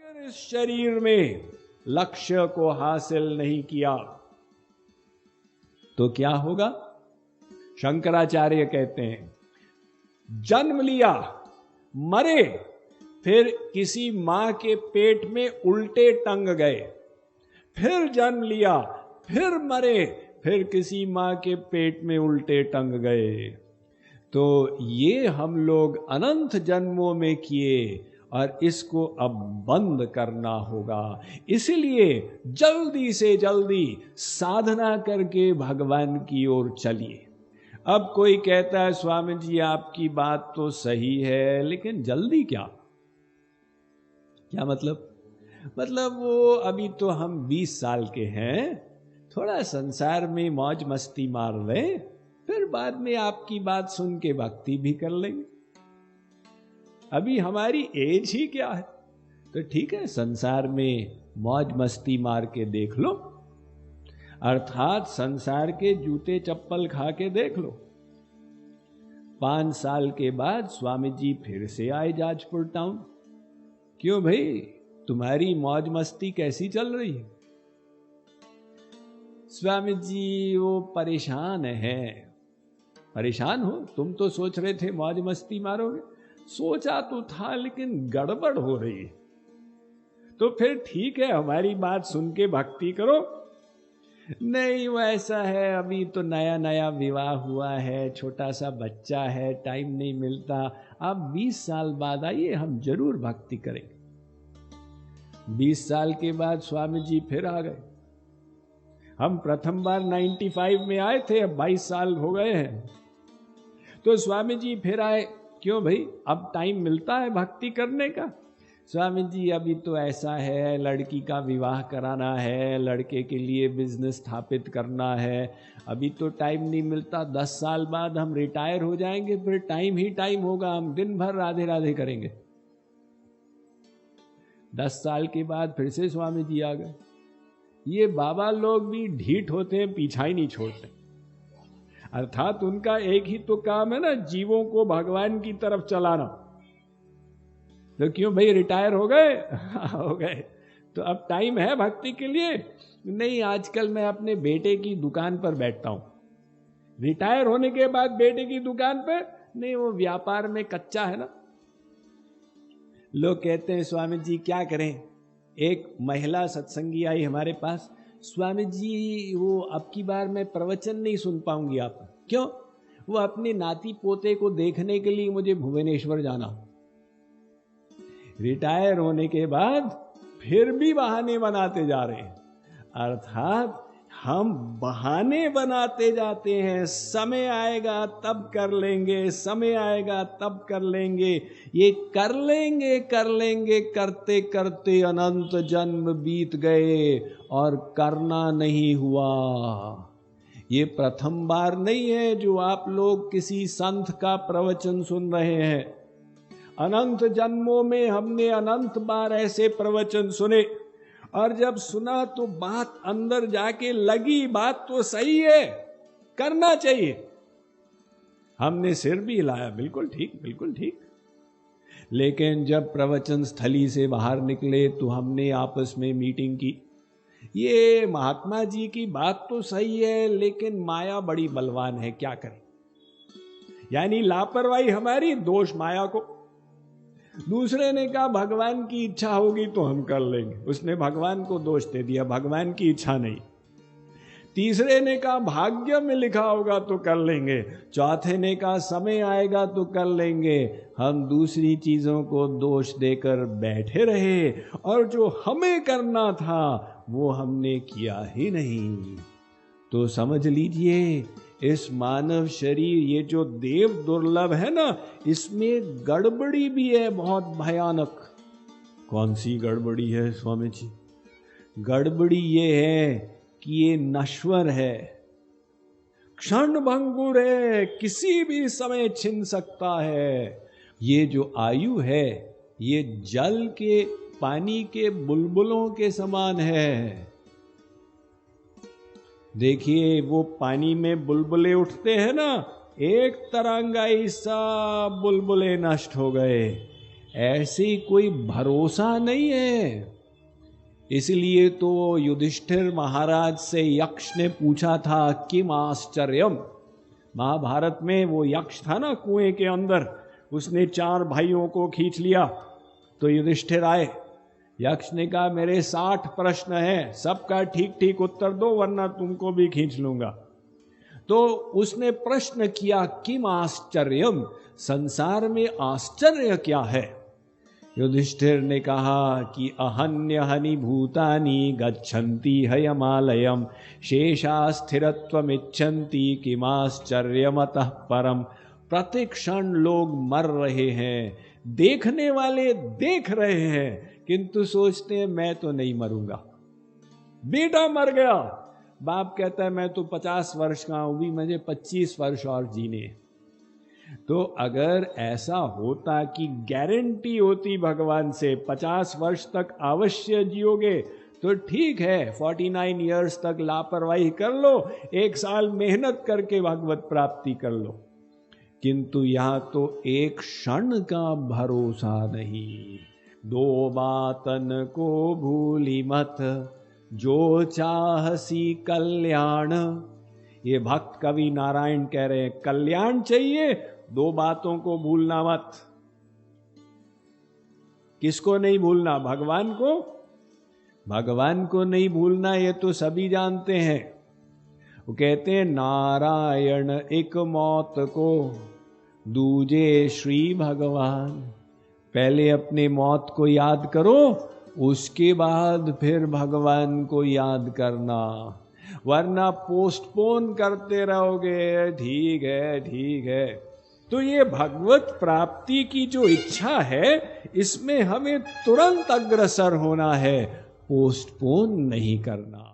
अगर इस शरीर में लक्ष्य को हासिल नहीं किया तो क्या होगा? शंकराचार्य कहते हैं, जन्म लिया, मरे, फिर किसी मां के पेट में उल्टे टंग गए, फिर जन्म लिया, फिर मरे, फिर किसी मां के पेट में उल्टे टंग गए। तो ये हम लोग अनंत जन्मों में किए और इसको अब बंद करना होगा। इसलिए जल्दी से जल्दी साधना करके भगवान की ओर चलिए। अब कोई कहता है स्वामी जी आपकी बात तो सही है, लेकिन जल्दी क्या? क्या मतलब वो अभी तो हम 20 साल के हैं, थोड़ा संसार में मौज मस्ती मार लें, फिर बाद में आपकी बात सुन के भक्ति भी कर लेंगे। अभी हमारी एज ही क्या है? तो ठीक है, संसार में मौज मस्ती मार के देख लो, अर्थात संसार के जूते चप्पल खा के देख लो। 5 साल के बाद स्वामी जी फिर से आए जाजपुर टाउन। क्यों भाई, तुम्हारी मौज मस्ती कैसी चल रही है? स्वामी जी वो परेशान है। परेशान हो? तुम तो सोच रहे थे मौज मस्ती मारोगे। सोचा तो था, लेकिन गड़बड़ हो रही है। तो फिर ठीक है, हमारी बात सुन के भक्ति करो। नहीं वो ऐसा है, अभी तो नया नया विवाह हुआ है, छोटा सा बच्चा है, टाइम नहीं मिलता। आप 20 साल बाद आइए, हम जरूर भक्ति करेंगे। 20 साल के बाद स्वामी जी फिर आ गए। हम प्रथम बार 95 में आए थे, अब 22 साल हो गए हैं। तो स्वामी जी फिर आए। क्यों भाई, अब टाइम मिलता है भक्ति करने का? स्वामी जी अभी तो ऐसा है, लड़की का विवाह कराना है, लड़के के लिए बिजनेस स्थापित करना है, अभी तो टाइम नहीं मिलता। 10 साल बाद हम रिटायर हो जाएंगे, फिर टाइम ही टाइम होगा, हम दिन भर राधे राधे करेंगे। 10 साल के बाद फिर से स्वामी जी आ गए। ये बाबा लोग भी ढीठ होते हैं, पीछा ही नहीं छोड़ते। अर्थात उनका एक ही तो काम है ना, जीवों को भगवान की तरफ चलाना। तो क्यों भाई, रिटायर हो गए? हो गए तो अब टाइम है भक्ति के लिए? नहीं, आजकल मैं अपने बेटे की दुकान पर बैठता हूं। रिटायर होने के बाद बेटे की दुकान पर नहीं, वो व्यापार में कच्चा है ना। लोग कहते हैं स्वामी जी क्या करें। एक महिला सत्संगी आई हमारे पास, स्वामी जी वो अब की बार मैं प्रवचन नहीं सुन पाऊंगी आप। क्यों? वो अपने नाती पोते को देखने के लिए मुझे भुवनेश्वर जाना। रिटायर होने के बाद फिर भी बहाने बनाते जा रहे हैं। अर्थात हम बहाने बनाते जाते हैं, समय आएगा तब कर लेंगे, समय आएगा तब कर लेंगे। ये कर लेंगे करते करते अनंत जन्म बीत गए और करना नहीं हुआ। ये प्रथम बार नहीं है जो आप लोग किसी संत का प्रवचन सुन रहे हैं। अनंत जन्मों में हमने अनंत बार ऐसे प्रवचन सुने, और जब सुना तो बात अंदर जाके लगी, बात तो सही है, करना चाहिए। हमने सिर भी हिलाया, बिल्कुल ठीक, बिल्कुल ठीक। लेकिन जब प्रवचन स्थली से बाहर निकले तो हमने आपस में मीटिंग की। ये महात्मा जी की बात तो सही है, लेकिन माया बड़ी बलवान है, क्या करें? यानी लापरवाही हमारी, दोष माया को। दूसरे ने कहा भगवान की इच्छा होगी तो हम कर लेंगे, उसने भगवान को दोष दे दिया, भगवान की इच्छा नहीं। तीसरे ने कहा भाग्य में लिखा होगा तो कर लेंगे। चौथे ने कहा समय आएगा तो कर लेंगे। हम दूसरी चीजों को दोष देकर बैठे रहे, और जो हमें करना था वो हमने किया ही नहीं। तो समझ लीजिए, इस मानव शरीर, ये जो देव दुर्लभ है ना, इसमें गड़बड़ी भी है बहुत भयानक। कौन सी गड़बड़ी है स्वामी जी? गड़बड़ी ये है कि ये नश्वर है, क्षण भंगुर है, किसी भी समय छिन सकता है। ये जो आयु है, ये जल के, पानी के बुलबुलों के समान है। देखिए वो पानी में बुलबुले उठते हैं ना, एक तरंगाई सब बुलबुले नष्ट हो गए। ऐसी कोई भरोसा नहीं है। इसलिए तो युधिष्ठिर महाराज से यक्ष ने पूछा था किम आश्चर्यम। महाभारत में वो यक्ष था ना कुएं के अंदर, उसने 4 भाइयों को खींच लिया। तो युधिष्ठिर आए, यक्ष ने कहा मेरे 60 प्रश्न हैं, सबका ठीक ठीक उत्तर दो वरना तुमको भी खींच लूंगा। तो उसने प्रश्न किया किम आश्चर्यम, संसार में आश्चर्य क्या है। युधिष्ठिर ने कहा कि अहन्य हनि भूतानि गच्छन्ति हयमालयम शेषा स्थिरत्वमिच्छन्ति किमाश्चर्यमतः परम। प्रतिक्षण लोग मर रहे हैं, देखने वाले देख रहे हैं किंतु सोचते हैं मैं तो नहीं मरूंगा। बेटा मर गया, बाप कहता है मैं तो 50 वर्ष का हूं, भी मुझे 25 वर्ष और जीने। तो अगर ऐसा होता कि गारंटी होती भगवान से 50 वर्ष तक अवश्य जियोगे तो ठीक है, 49 इयर्स तक लापरवाही कर लो, 1 साल मेहनत करके भगवत प्राप्ति कर लो। किंतु यहां तो एक क्षण का भरोसा नहीं। 2 बातन को भूली मत, जो चाहसी कल्याण। ये भक्त कवि नारायण कह रहे हैं कल्याण चाहिए, 2 बातों को भूलना मत। किसको नहीं भूलना? भगवान को। भगवान को नहीं भूलना, ये तो सभी जानते हैं। वो कहते हैं नारायण एक मौत को दूजे श्री भगवान। पहले अपने मौत को याद करो, उसके बाद फिर भगवान को याद करना, वरना पोस्टपोन करते रहोगे। ठीक है ठीक है। तो ये भगवत प्राप्ति की जो इच्छा है, इसमें हमें तुरंत अग्रसर होना है, पोस्टपोन नहीं करना।